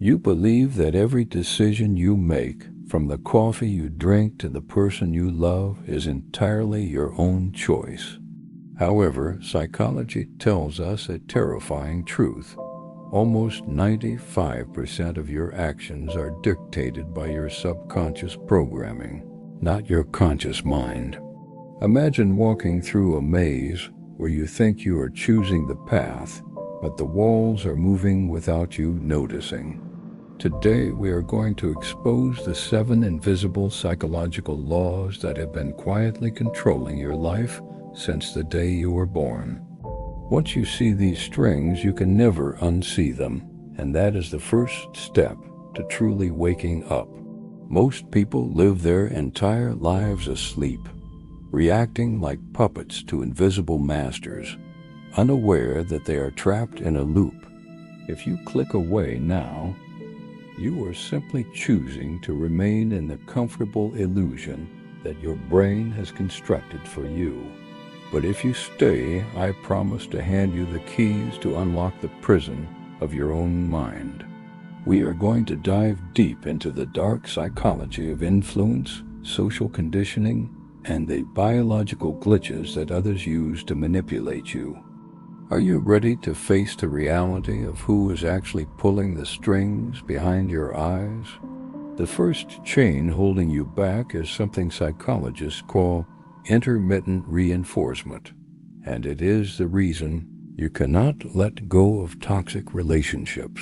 You believe that every decision you make, from the coffee you drink to the person you love, is entirely your own choice. However, psychology tells us a terrifying truth. Almost 95% of your actions are dictated by your subconscious programming, not your conscious mind. Imagine walking through a maze where you think you are choosing the path, but the walls are moving without you noticing. Today, we are going to expose the 7 invisible psychological laws that have been quietly controlling your life since the day you were born. Once you see these strings, you can never unsee them, and that is the first step to truly waking up. Most people live their entire lives asleep, reacting like puppets to invisible masters, unaware that they are trapped in a loop. If you click away now, you are simply choosing to remain in the comfortable illusion that your brain has constructed for you. But if you stay, I promise to hand you the keys to unlock the prison of your own mind. We are going to dive deep into the dark psychology of influence, social conditioning, and the biological glitches that others use to manipulate you. Are you ready to face the reality of who is actually pulling the strings behind your eyes? The first chain holding you back is something psychologists call intermittent reinforcement, and it is the reason you cannot let go of toxic relationships.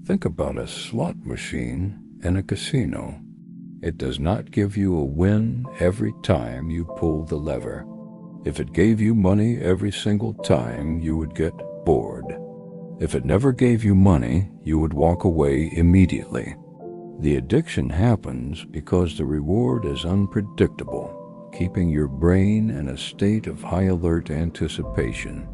Think about a slot machine in a casino. It does not give you a win every time you pull the lever. If it gave you money every single time, you would get bored. If it never gave you money, you would walk away immediately. The addiction happens because the reward is unpredictable, keeping your brain in a state of high alert anticipation.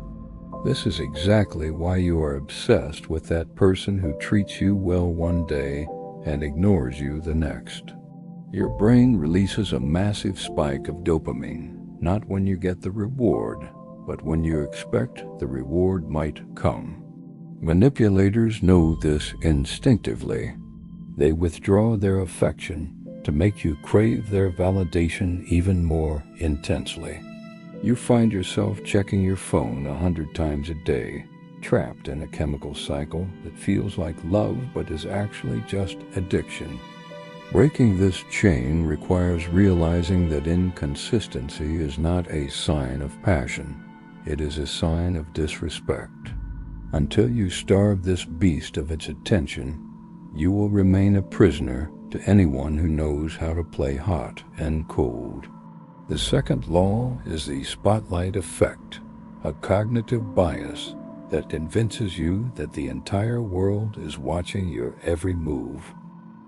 This is exactly why you are obsessed with that person who treats you well one day and ignores you the next. Your brain releases a massive spike of dopamine, not when you get the reward, but when you expect the reward might come. Manipulators know this instinctively. They withdraw their affection to make you crave their validation even more intensely. You find yourself checking your phone 100 times a day, trapped in a chemical cycle that feels like love but is actually just addiction. Breaking this chain requires realizing that inconsistency is not a sign of passion. It is a sign of disrespect. Until you starve this beast of its attention, you will remain a prisoner to anyone who knows how to play hot and cold. The second law is the spotlight effect, a cognitive bias that convinces you that the entire world is watching your every move.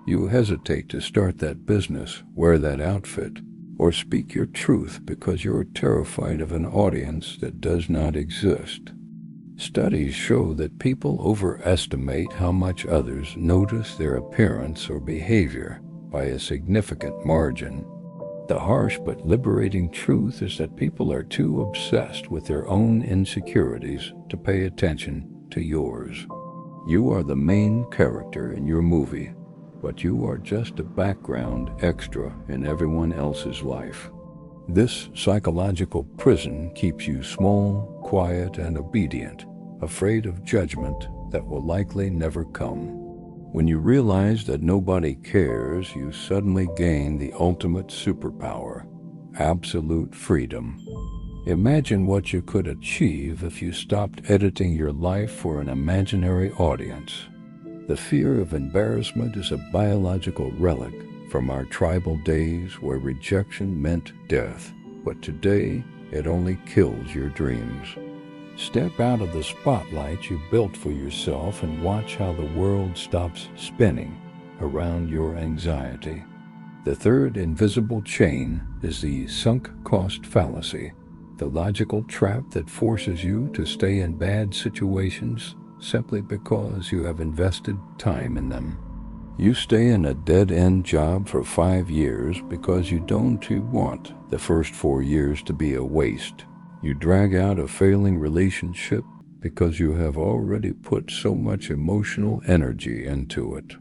You hesitate to start that business, wear that outfit, or speak your truth because you're terrified of an audience that does not exist. Studies show that people overestimate how much others notice their appearance or behavior by a significant margin. The harsh but liberating truth is that people are too obsessed with their own insecurities to pay attention to yours. You are the main character in your movie, but you are just a background extra in everyone else's life. This psychological prison keeps you small, quiet, and obedient, afraid of judgment that will likely never come. When you realize that nobody cares, you suddenly gain the ultimate superpower, absolute freedom. Imagine what you could achieve if you stopped editing your life for an imaginary audience. The fear of embarrassment is a biological relic from our tribal days where rejection meant death, but today it only kills your dreams. Step out of the spotlight you built for yourself and watch how the world stops spinning around your anxiety. The third invisible chain is the sunk cost fallacy, the logical trap that forces you to stay in bad situations simply because you have invested time in them. You stay in a dead-end job for 5 years because you don't want the first 4 years to be a waste. You drag out a failing relationship because you have already put so much emotional energy into it.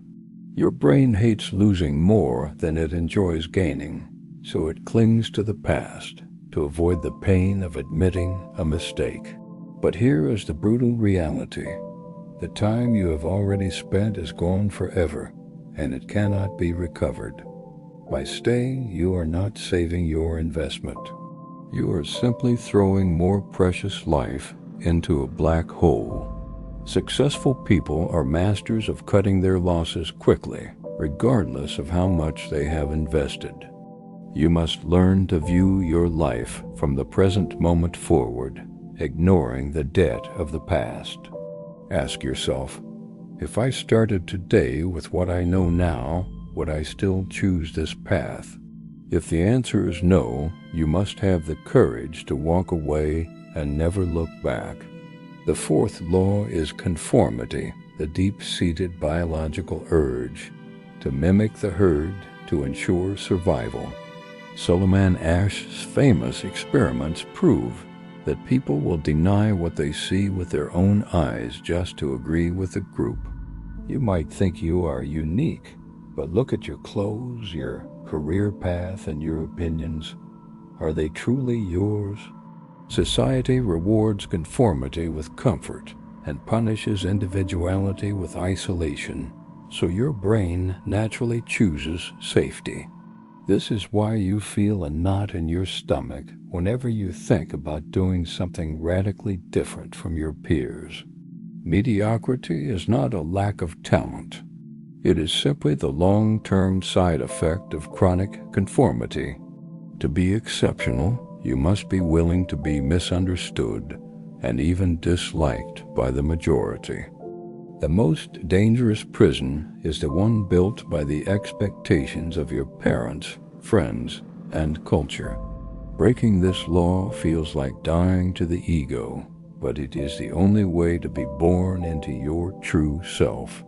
Your brain hates losing more than it enjoys gaining, so it clings to the past to avoid the pain of admitting a mistake. But here is the brutal reality. The time you have already spent is gone forever, and it cannot be recovered. By staying, you are not saving your investment. You are simply throwing more precious life into a black hole. Successful people are masters of cutting their losses quickly, regardless of how much they have invested. You must learn to view your life from the present moment forward, ignoring the debt of the past. Ask yourself, if I started today with what I know now, would I still choose this path? If the answer is no, you must have the courage to walk away and never look back. The fourth law is conformity, the deep-seated biological urge to mimic the herd to ensure survival. Suleiman Ash's famous experiments prove that people will deny what they see with their own eyes just to agree with the group. You might think you are unique, but look at your clothes, your career path, and your opinions. Are they truly yours? Society rewards conformity with comfort and punishes individuality with isolation, so your brain naturally chooses safety. This is why you feel a knot in your stomach whenever you think about doing something radically different from your peers. Mediocrity is not a lack of talent. It is simply the long-term side effect of chronic conformity. To be exceptional, you must be willing to be misunderstood and even disliked by the majority. The most dangerous prison is the one built by the expectations of your parents, friends, and culture. Breaking this law feels like dying to the ego, but it is the only way to be born into your true self.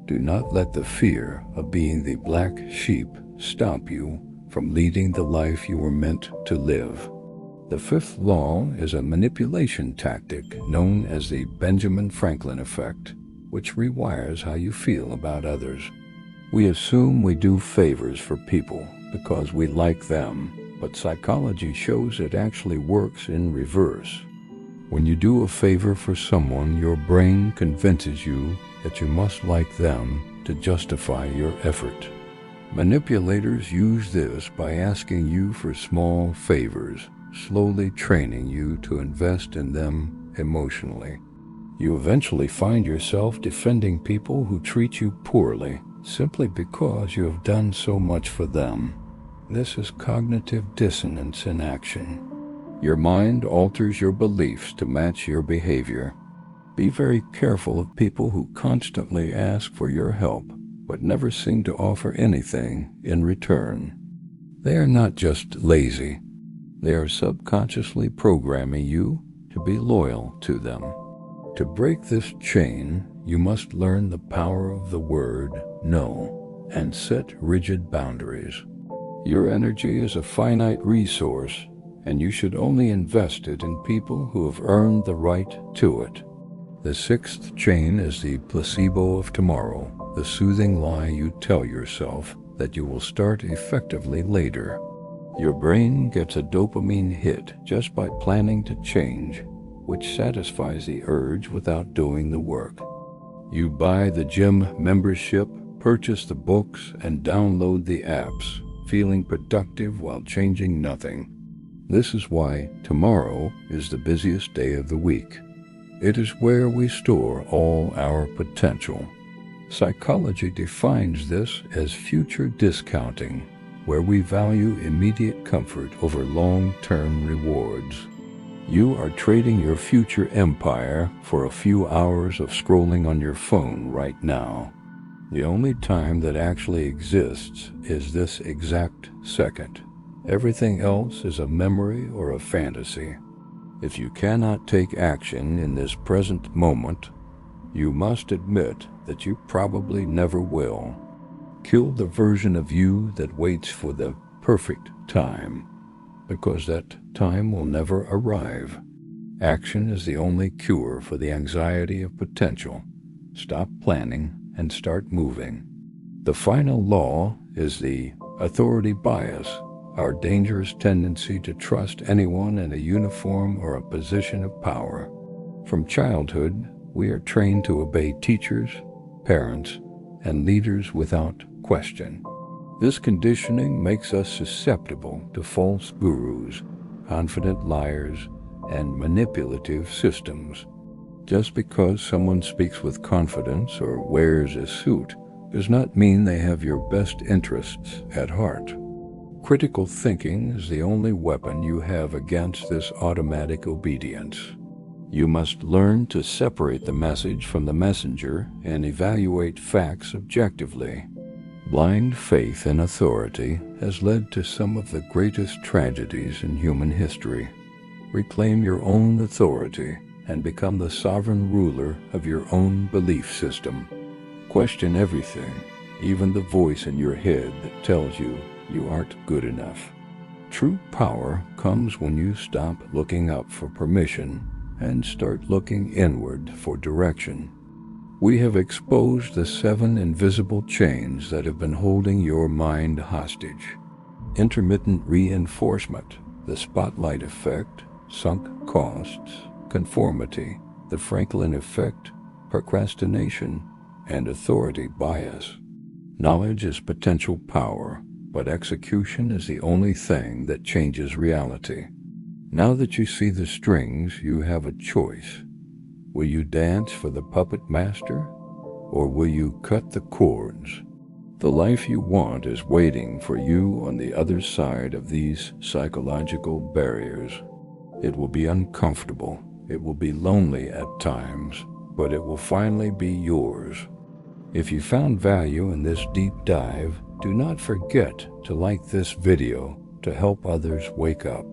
Do not let the fear of being the black sheep stop you from leading the life you were meant to live. The fifth law is a manipulation tactic known as the Benjamin Franklin effect, which rewires how you feel about others. We assume we do favors for people because we like them, but psychology shows it actually works in reverse. When you do a favor for someone, your brain convinces you that you must like them to justify your effort. Manipulators use this by asking you for small favors, slowly training you to invest in them emotionally. You eventually find yourself defending people who treat you poorly simply because you have done so much for them. This is cognitive dissonance in action. Your mind alters your beliefs to match your behavior. Be very careful of people who constantly ask for your help but never seem to offer anything in return. They are not just lazy. They are subconsciously programming you to be loyal to them. To break this chain, you must learn the power of the word no and set rigid boundaries. Your energy is a finite resource, and you should only invest it in people who have earned the right to it. The sixth chain is the placebo of tomorrow, the soothing lie you tell yourself that you will start effectively later. Your brain gets a dopamine hit just by planning to change, which satisfies the urge without doing the work. You buy the gym membership, purchase the books, and download the apps, feeling productive while changing nothing. This is why tomorrow is the busiest day of the week. It is where we store all our potential. Psychology defines this as future discounting, where we value immediate comfort over long-term rewards. You are trading your future empire for a few hours of scrolling on your phone right now. The only time that actually exists is this exact second. Everything else is a memory or a fantasy. If you cannot take action in this present moment, you must admit that you probably never will. Kill the version of you that waits for the perfect time, because that time will never arrive. Action is the only cure for the anxiety of potential. Stop planning and start moving. The final law is the authority bias, our dangerous tendency to trust anyone in a uniform or a position of power. From childhood, we are trained to obey teachers, parents, and leaders without question. This conditioning makes us susceptible to false gurus, confident liars, and manipulative systems. Just because someone speaks with confidence or wears a suit does not mean they have your best interests at heart. Critical thinking is the only weapon you have against this automatic obedience. You must learn to separate the message from the messenger and evaluate facts objectively. Blind faith in authority has led to some of the greatest tragedies in human history. Reclaim your own authority and become the sovereign ruler of your own belief system. Question everything, even the voice in your head that tells you you aren't good enough. True power comes when you stop looking up for permission and start looking inward for direction. We have exposed the 7 invisible chains that have been holding your mind hostage. Intermittent reinforcement, the spotlight effect, sunk costs, conformity, the Franklin effect, procrastination, and authority bias. Knowledge is potential power, but execution is the only thing that changes reality. Now that you see the strings, you have a choice. Will you dance for the puppet master, or will you cut the cords? The life you want is waiting for you on the other side of these psychological barriers. It will be uncomfortable, it will be lonely at times, but it will finally be yours. If you found value in this deep dive, do not forget to like this video to help others wake up.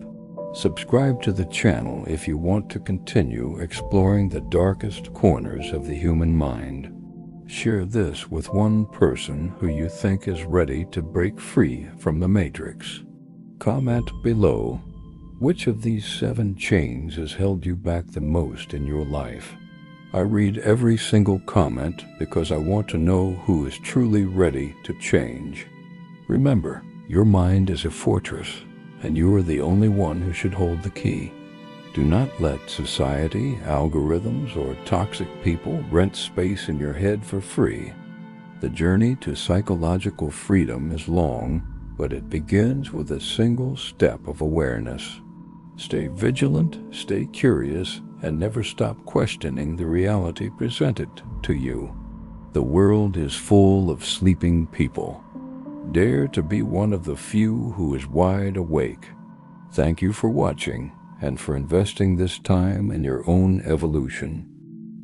Subscribe to the channel if you want to continue exploring the darkest corners of the human mind. Share this with one person who you think is ready to break free from the matrix. Comment below, which of these 7 chains has held you back the most in your life? I read every single comment because I want to know who is truly ready to change. Remember, your mind is a fortress, and you are the only one who should hold the key. Do not let society, algorithms, or toxic people rent space in your head for free. The journey to psychological freedom is long, but it begins with a single step of awareness. Stay vigilant, stay curious, and never stop questioning the reality presented to you. The world is full of sleeping people. Dare to be one of the few who is wide awake. Thank you for watching and for investing this time in your own evolution.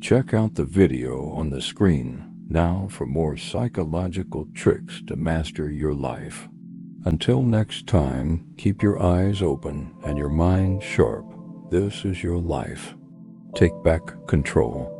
Check out the video on the screen now for more psychological tricks to master your life. Until next time, keep your eyes open and your mind sharp. This is your life. Take back control.